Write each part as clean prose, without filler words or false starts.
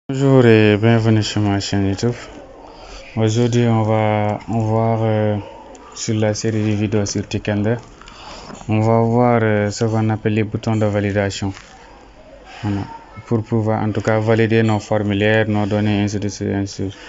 Bonjour et bienvenue sur ma chaîne YouTube. Aujourd'hui, on va voir sur la série de vidéos sur Tkinter. On va voir ce qu'on appelle les boutons de validation. Voilà. Pour pouvoir en tout cas valider nos formulaires, nos données, ainsi de suite, ainsi de suite.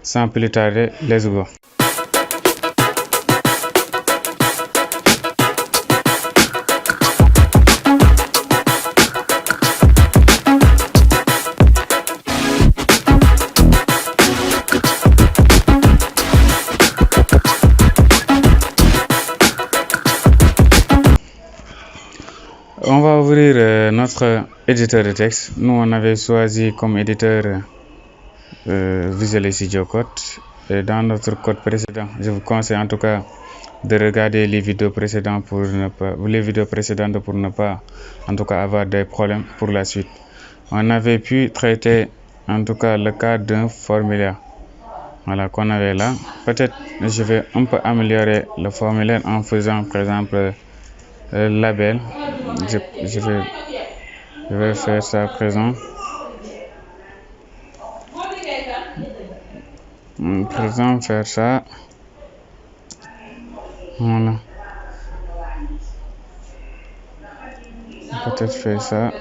Sans plus tarder, let's go. On va ouvrir notre éditeur de texte. Nous, on avait choisi comme éditeur Visual Studio Code. Et dans notre code précédent, je vous conseille en tout cas de regarder les vidéos précédentes pour ne pas en tout cas avoir des problèmes pour la suite. On avait pu traiter en tout cas le cas d'un formulaire. Voilà qu'on avait là. Peut-être je vais un peu améliorer le formulaire en faisant par exemple label. Je vais faire ça à présent. Faire ça. Voilà. Peut-être faire ça.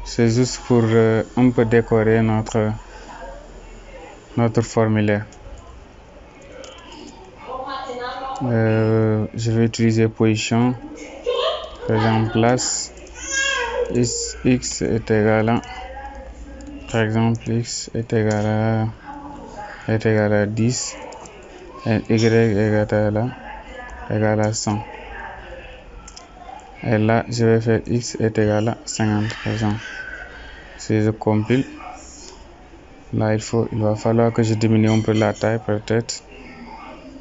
C'est juste pour un peu décorer notre formulaire. Je vais utiliser position. Par exemple, place x est égal à, par exemple, x est égal à 10 et y est égal à 100. Et là, je vais faire x est égal à 50, par exemple. Si je compile, là, il va falloir que je diminue un peu la taille, peut-être.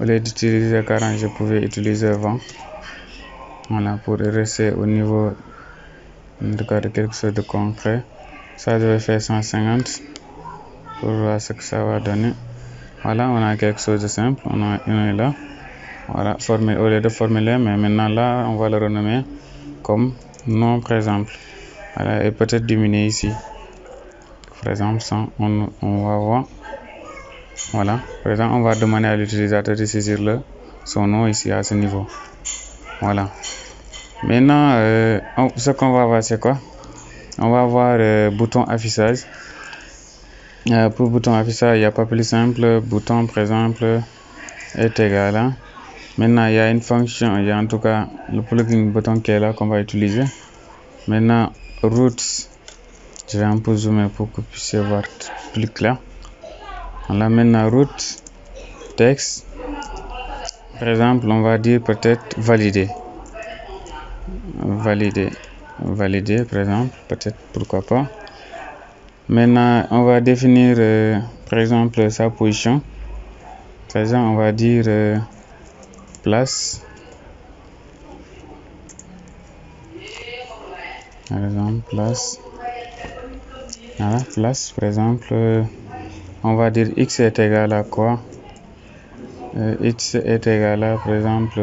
Au lieu d'utiliser 40, je pouvais utiliser 20. Voilà, pour rester au niveau de quelque chose de concret. Ça, je vais faire 150 pour voir ce que ça va donner. Voilà, on a quelque chose de simple. On est là. Voilà, au lieu de formulaire, mais maintenant là, on va le renommer comme nom, par exemple. Voilà, et peut-être diminuer ici. Par exemple, 100, on va voir. Voilà, par exemple, on va demander à l'utilisateur de saisir son nom ici à ce niveau. Voilà. Maintenant, ce qu'on va voir, c'est quoi? On va voir bouton affichage. Pour bouton affichage, il n'y a pas plus simple. Bouton, par exemple, est égal à. Maintenant, il y a une fonction, il y a en tout cas le plugin bouton qui est là qu'on va utiliser. Maintenant, routes, je vais un peu zoomer pour que vous puissiez voir plus clair. Voilà, maintenant, route, texte. Par exemple, on va dire peut-être valider. Valider, par exemple, peut-être, pourquoi pas. Maintenant, on va définir, par exemple, sa position. Par exemple, on va dire place. Par exemple, place. Voilà, place, par exemple, on va dire x est égal à quoi? X est égal à, par exemple,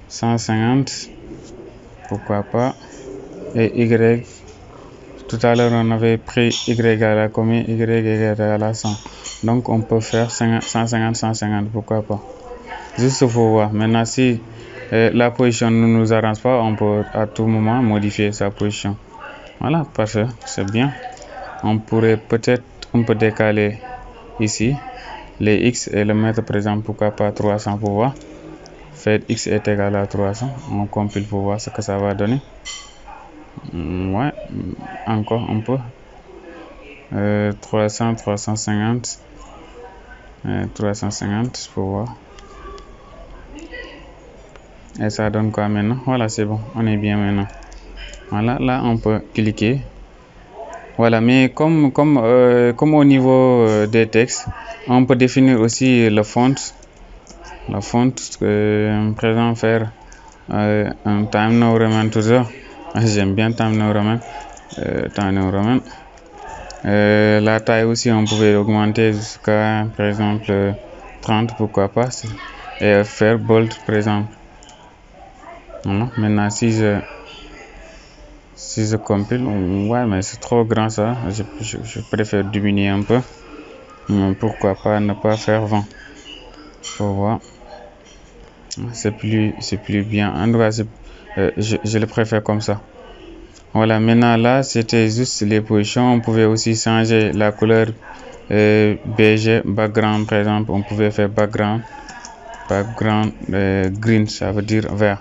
150. Pourquoi pas? Et y, tout à l'heure, on avait pris y égale à combien? Y égale à 100. Donc, on peut faire 150, pourquoi pas? Juste pour voir. Maintenant, si la position ne nous arrange pas, on peut à tout moment modifier sa position. Voilà, parfait, c'est bien. On pourrait peut-être un peu décaler ici les x et le mettre, par exemple, pourquoi pas 300 pour voir. Faire x est égal à 300. On compile pour voir ce que ça va donner. Ouais, encore un peu. 350 pour voir. Et ça donne quoi maintenant? Voilà, c'est bon, on est bien maintenant. Voilà, là on peut cliquer. Voilà, mais comme au niveau des textes, on peut définir aussi le font. La font, par exemple, faire un Times New Roman toujours. J'aime bien Times New Roman. La taille aussi, on pouvait augmenter jusqu'à, par exemple, 30, pourquoi pas. Et faire bold, par exemple. Voilà. Maintenant, si je Si je compile, ouais, mais c'est trop grand ça. Je préfère diminuer un peu. Pourquoi pas ne pas faire 20. Faut voir. C'est plus bien. En tout cas, je le préfère comme ça. Voilà, maintenant là, c'était juste les positions. On pouvait aussi changer la couleur beige, background par exemple. On pouvait faire background green, ça veut dire vert.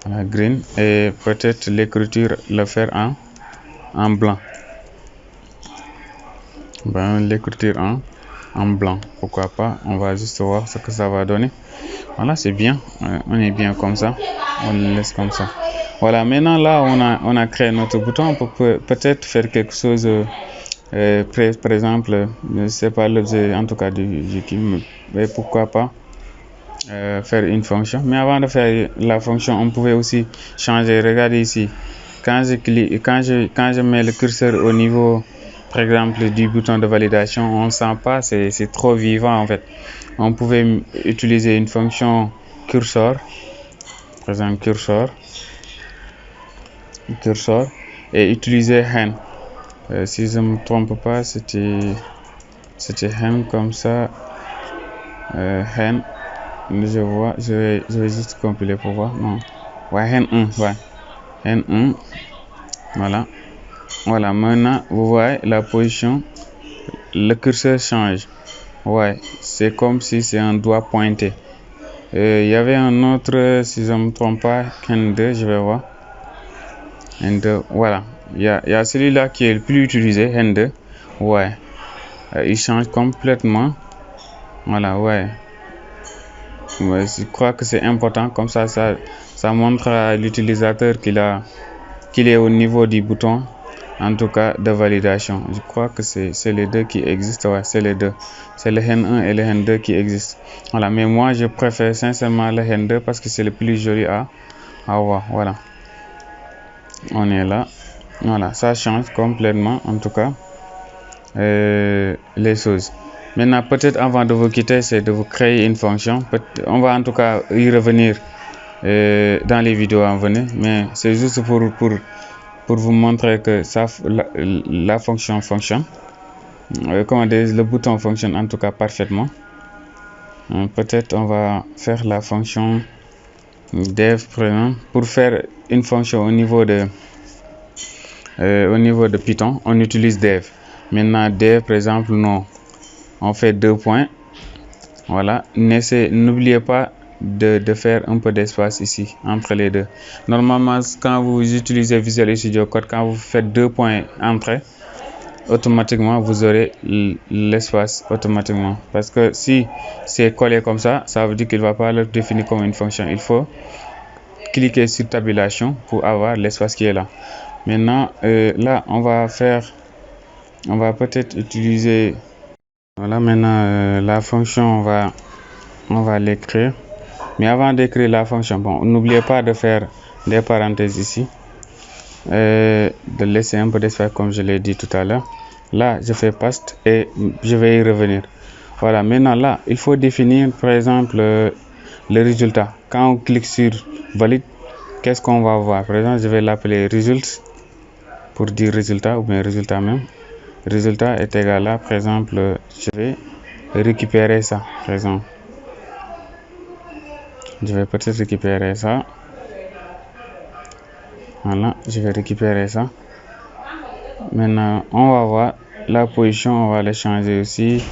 Voilà, green. Et peut-être l'écriture, le faire en blanc. L'écriture en blanc, pourquoi pas. On va juste voir ce que ça va donner. Voilà, c'est bien. On est bien comme ça. On le laisse comme ça. Voilà, maintenant là, on a créé notre bouton pour peut-être faire quelque chose. Par exemple, c'est pas l'objet en tout cas du mais pourquoi pas faire une fonction. Mais avant de faire la fonction, on pouvait aussi changer. Regardez ici. Quand je mets le curseur au niveau, par exemple, du bouton de validation, on sent pas, c'est trop vivant en fait. On pouvait utiliser une fonction curseur, par exemple curseur, et utiliser hand. Si je me trompe pas, c'était hand comme ça. Hand, je vois, je vais juste compiler pour voir. Non, ouais, hand 1, ouais, hand 1. Voilà, maintenant vous voyez la position, le curseur change. Ouais, c'est comme si c'est un doigt pointé. Il y avait un autre, si je ne me trompe pas, hand 2, je vais voir. Hand 2, voilà. Il y a celui-là qui est le plus utilisé, hand 2. Ouais, il change complètement. Voilà, ouais. Je crois que c'est important, comme ça montre à l'utilisateur qu'il est au niveau du bouton, en tout cas de validation. Je crois que c'est les deux qui existent. Ouais, c'est les deux. C'est le N1 et le N2 qui existent. Voilà, mais moi je préfère sincèrement le N2 parce que c'est le plus joli à voir. Voilà, on est là. Voilà, ça change complètement en tout cas les choses. Maintenant, peut-être avant de vous quitter, c'est de vous créer une fonction. On va en tout cas y revenir dans les vidéos à venir, mais c'est juste pour vous montrer que la fonction fonctionne. Comment dire, le bouton fonctionne en tout cas parfaitement. Peut-être on va faire la fonction dev pour faire une fonction au niveau de Python. On utilise dev. Maintenant dev par exemple, non, on fait 2 points. Voilà, n'oubliez pas de faire un peu d'espace ici entre les deux. Normalement, quand vous utilisez Visual Studio Code, quand vous faites 2 points entre, automatiquement vous aurez l'espace automatiquement, parce que si c'est collé comme ça veut dire qu'il va pas le définir comme une fonction. Il faut cliquer sur tabulation pour avoir l'espace qui est là. Maintenant là on va peut-être utiliser, voilà, maintenant la fonction on va l'écrire. Mais avant d'écrire la fonction, bon, n'oubliez pas de faire des parenthèses ici, de laisser un peu d'espace comme je l'ai dit tout à l'heure. Là, je fais paste et je vais y revenir. Voilà, maintenant là, il faut définir par exemple le résultat. Quand on clique sur valide, qu'est-ce qu'on va voir? Par exemple, je vais l'appeler result pour dire résultat, ou bien résultat même. Résultat est égal à, par exemple, je vais récupérer ça, par exemple. Je vais peut-être récupérer ça. Voilà, je vais récupérer ça. Maintenant, on va voir la position, on va le changer aussi.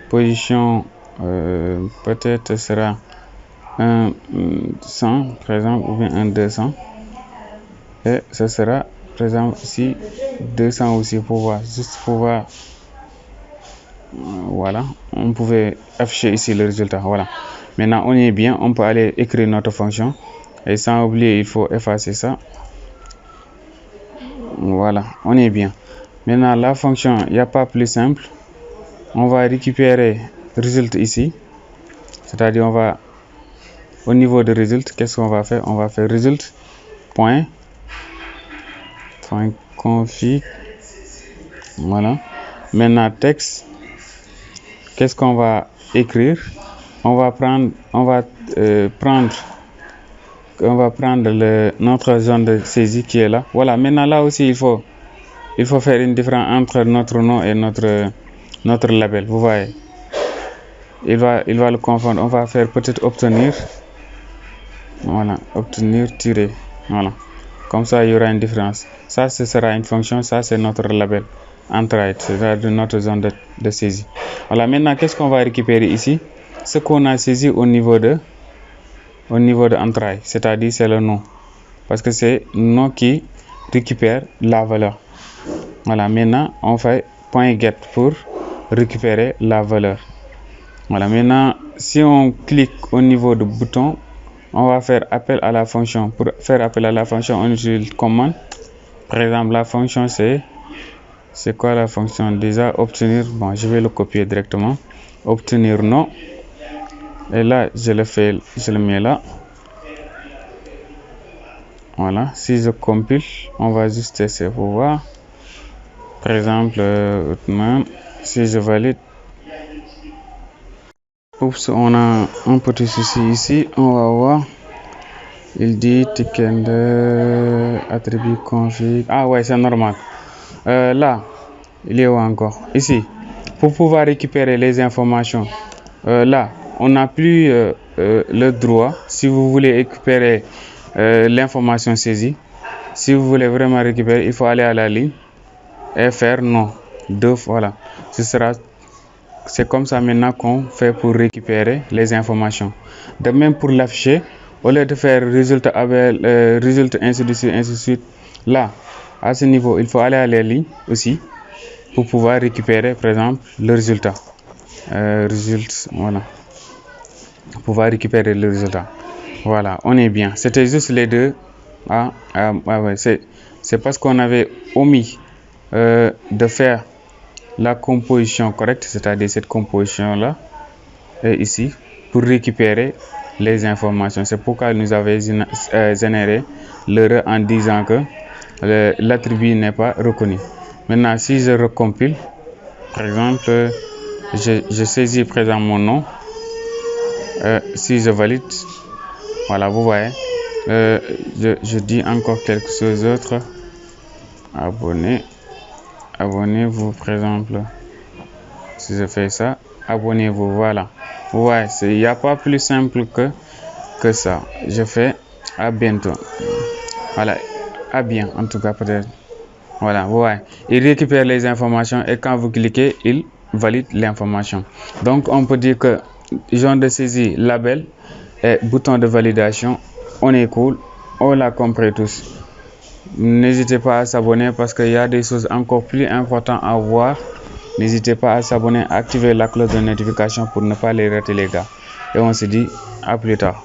Position, peut-être sera un 100, par exemple, ou bien un 200. Et ce sera, par exemple, ici, 200 aussi pour voir, juste pour voir. Voilà, on pouvait afficher ici le résultat. Voilà. Maintenant, on est bien, on peut aller écrire notre fonction. Et sans oublier, il faut effacer ça. Voilà, on est bien. Maintenant, la fonction, il n'y a pas plus simple. On va récupérer result ici. C'est-à-dire, on va, au niveau de result, qu'est-ce qu'on va faire? On va faire result point config. Voilà. Maintenant, texte. Qu'est-ce qu'on va écrire? On va prendre on va prendre notre zone de saisie qui est là. Voilà, maintenant là aussi il faut faire une différence entre notre nom et notre label. Vous voyez, il va le confondre. On va faire peut-être obtenir. Voilà, obtenir, tirer. Voilà, comme ça il y aura une différence. Ça, ce sera une fonction. Ça, c'est notre label entrée, c'est-à-dire notre zone de saisie. Voilà, maintenant qu'est-ce qu'on va récupérer ici? Ce qu'on a saisi au niveau de entrée, c'est-à-dire c'est le nom, parce que c'est le nom qui récupère la valeur. Voilà, maintenant on fait .get pour récupérer la valeur. Voilà, maintenant si on clique au niveau du bouton, on va faire appel à la fonction. Pour faire appel à la fonction, on utilise commande. Par exemple, la fonction c'est quoi la fonction? Déjà obtenir, bon, je vais le copier directement. Obtenir nom, et là je le mets là. Voilà, si je compile, on va juste essayer pour voir. Par exemple, si je valide, oups, on a un petit souci ici. On va voir. Il dit ticket de attribut config. Ah ouais, c'est normal. Là, il est où encore? Ici, pour pouvoir récupérer les informations. Là, on n'a plus le droit. Si vous voulez récupérer l'information saisie, si vous voulez vraiment récupérer, il faut aller à la ligne et faire non. Deux, voilà. C'est comme ça maintenant qu'on fait pour récupérer les informations. De même pour l'afficher, au lieu de faire résultat avec résultat ainsi de suite, là, à ce niveau, il faut aller à la ligne aussi pour pouvoir récupérer, par exemple, le résultat. Voilà. Pour pouvoir récupérer le résultat. Voilà, on est bien. C'était juste les deux. Ouais, c'est parce qu'on avait omis de faire la composition correcte, c'est-à-dire cette composition là et ici pour récupérer les informations. C'est pourquoi nous avons généré l'erreur en disant que l'attribut n'est pas reconnu. Maintenant, si je recompile, par exemple, je saisis par exemple mon nom. Si je valide, voilà, vous voyez, je dis encore quelque chose d'autre. Abonnez-vous, par exemple. Si je fais ça, abonnez-vous, voilà. Vous voyez, il n'y a pas plus simple que ça. Je fais à bientôt. Voilà, à bien, en tout cas, peut-être. Voilà, vous voyez. Il récupère les informations et quand vous cliquez, il valide l'information. Donc, on peut dire que zone de saisie, label et bouton de validation, on est cool, on l'a compris tous. N'hésitez pas à s'abonner parce qu'il y a des choses encore plus importantes à voir. N'hésitez pas à s'abonner, activer la cloche de notification pour ne pas les rater les gars. Et on se dit à plus tard.